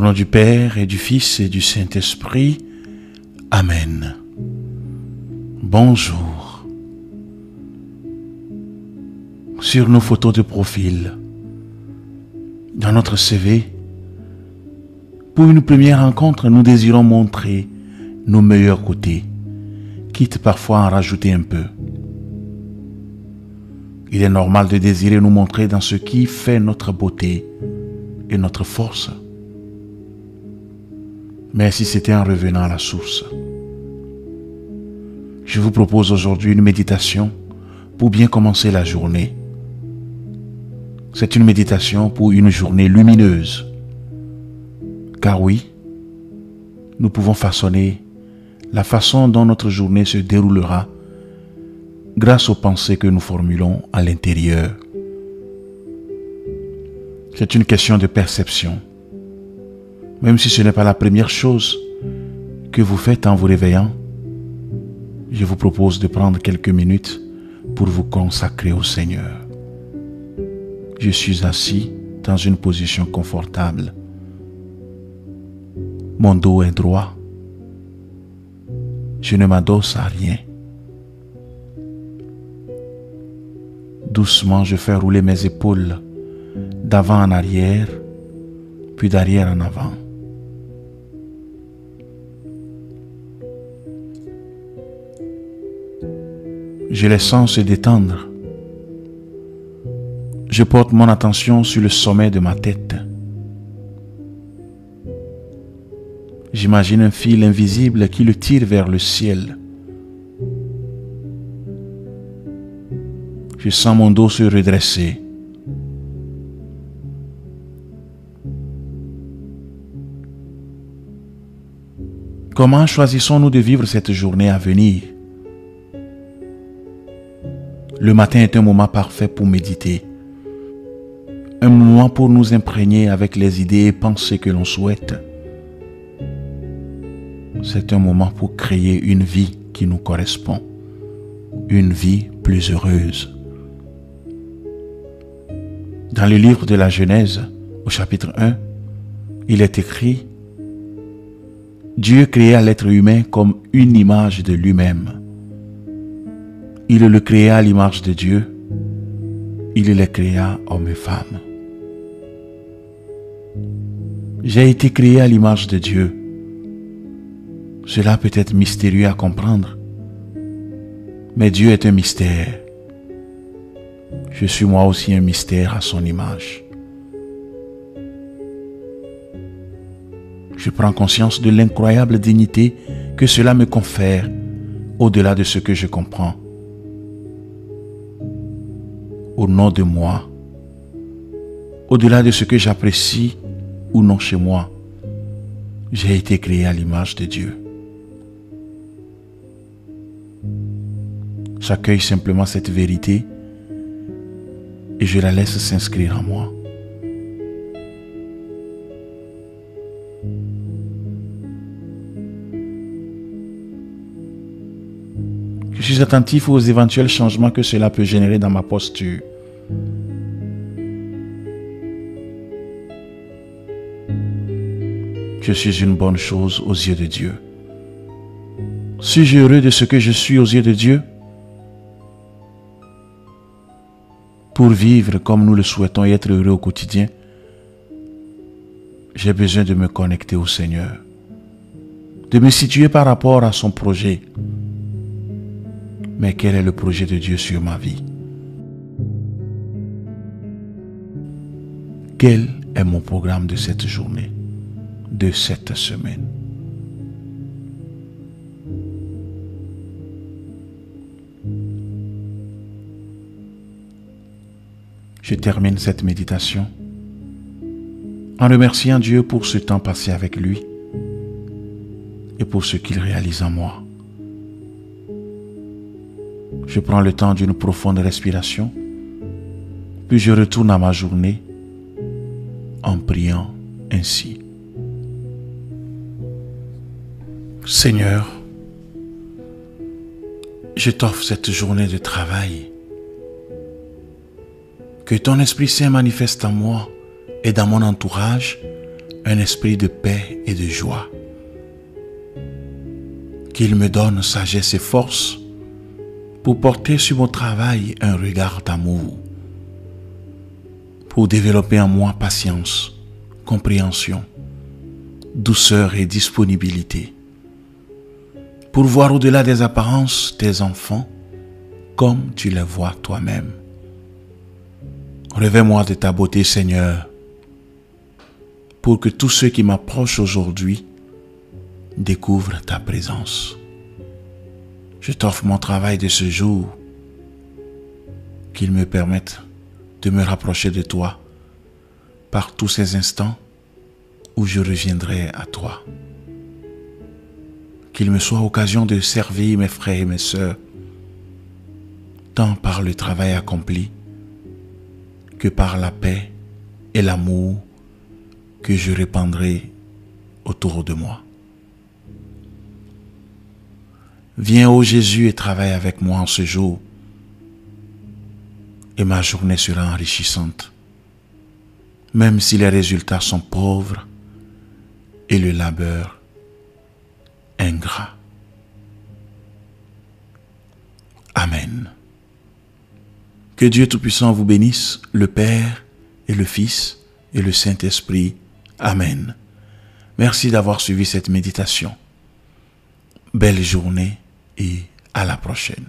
nom du Père et du Fils et du Saint-Esprit. Amen. Bonjour. Sur nos photos de profil, dans notre CV, pour une première rencontre, nous désirons montrer nos meilleurs côtés, quitte parfois à en rajouter un peu. Il est normal de désirer nous montrer dans ce qui fait notre beauté et notre force. Mais si c'était en revenant à la source. Je vous propose aujourd'hui une méditation pour bien commencer la journée. C'est une méditation pour une journée lumineuse. Car oui, nous pouvons façonner la façon dont notre journée se déroulera grâce aux pensées que nous formulons à l'intérieur. C'est une question de perception. Même si ce n'est pas la première chose que vous faites en vous réveillant, je vous propose de prendre quelques minutes pour vous consacrer au Seigneur. Je suis assis dans une position confortable. Mon dos est droit. Je ne m'adosse à rien. Doucement, je fais rouler mes épaules d'avant en arrière, puis d'arrière en avant. Je les sens se détendre. Je porte mon attention sur le sommet de ma tête. J'imagine un fil invisible qui le tire vers le ciel. Je sens mon dos se redresser. Comment choisissons-nous de vivre cette journée à venir? Le matin est un moment parfait pour méditer. Un moment pour nous imprégner avec les idées et pensées que l'on souhaite. C'est un moment pour créer une vie qui nous correspond. Une vie plus heureuse. Dans le livre de la Genèse, au chapitre 1, il est écrit: Dieu créa l'être humain comme une image de lui-même. Il le créa à l'image de Dieu. Il les créa hommes et femmes. J'ai été créé à l'image de Dieu. Cela peut être mystérieux à comprendre, mais Dieu est un mystère. Je suis moi aussi un mystère à son image. Je prends conscience de l'incroyable dignité que cela me confère au-delà de ce que je comprends. Au nom de moi, au-delà de ce que j'apprécie ou non chez moi, j'ai été créé à l'image de Dieu. J'accueille simplement cette vérité et je la laisse s'inscrire en moi. Je suis attentif aux éventuels changements que cela peut générer dans ma posture. Je suis une bonne chose aux yeux de Dieu. Suis-je heureux de ce que je suis aux yeux de Dieu? Pour vivre comme nous le souhaitons et être heureux au quotidien, j'ai besoin de me connecter au Seigneur, de me situer par rapport à son projet. Mais quel est le projet de Dieu sur ma vie? Quel est mon programme de cette journée, de cette semaine? Je termine cette méditation en remerciant Dieu pour ce temps passé avec lui et pour ce qu'il réalise en moi. Je prends le temps d'une profonde respiration, puis je retourne à ma journée en priant ainsi. Seigneur, je t'offre cette journée de travail. Que ton Esprit Saint manifeste en moi et dans mon entourage un esprit de paix et de joie. Qu'il me donne sagesse et force pour porter sur mon travail un regard d'amour, pour développer en moi patience, compréhension, douceur et disponibilité, pour voir au-delà des apparences tes enfants comme tu les vois toi-même. Revêt-moi de ta beauté, Seigneur, pour que tous ceux qui m'approchent aujourd'hui découvrent ta présence. Je t'offre mon travail de ce jour, qu'il me permette de me rapprocher de toi par tous ces instants où je reviendrai à toi. Qu'il me soit occasion de servir mes frères et mes sœurs, tant par le travail accompli que par la paix et l'amour que je répandrai autour de moi. Viens, ô Jésus, et travaille avec moi en ce jour, et ma journée sera enrichissante, même si les résultats sont pauvres et le labeur ingrat. Amen. Que Dieu Tout-Puissant vous bénisse, le Père et le Fils et le Saint-Esprit. Amen. Merci d'avoir suivi cette méditation. Belle journée et à la prochaine.